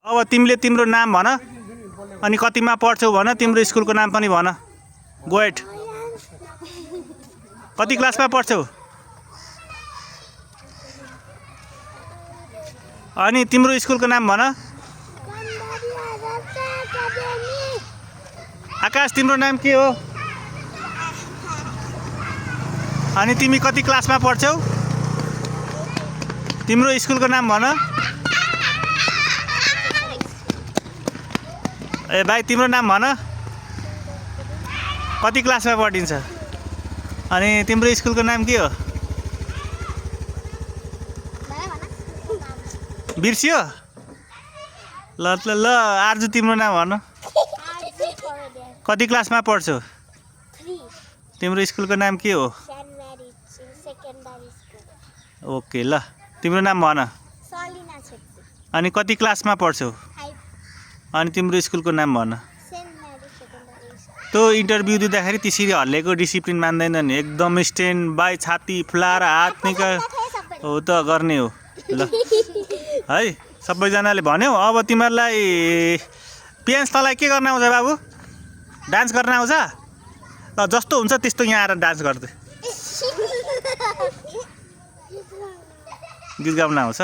अब तिमीले तिम्रो नाम भन अनि कतिमा पढ्छौ भन तिम्रो स्कुलको नाम पनि भन गो एट कति क्लासमा पढ्छौ अनि तिम्रो स्कुलको नाम भन आकाश तिम्रो नाम के हो अनि तिमी कति क्लासमा पढ्छौ तिम्रो स्कुलको नाम भन ए भाइ तिम्रो नाम भन कति क्लासमा पढिन्छ अनि तिम्रो स्कुलको नाम के हो बिर्सियो ल ल ल आर्जु तिम्रो नाम भन कति क्लासमा पढ्छौ तिम्रो स्कुलको नाम के हो ओके ल तिम्रो नाम भन अनि कति क्लासमा पढ्छौ अनि तिम्रो स्कुलको नाम भन त्यो इन्टरभ्यू दिँदाखेरि त्यसरी हल्लेको डिसिप्लिन मान्दैन नि एकदम स्ट्यान्ड बाई छाती फुलाएर हात निका हो त गर्ने हो ल है सबैजनाले भन्यो अब तिमीहरूलाई प्यान्स तँलाई के गर्न आउँछ बाबु डान्स गर्न आउँछ ल जस्तो हुन्छ त्यस्तो यहाँ आएर डान्स गर्दै गीत गाउन आउँछ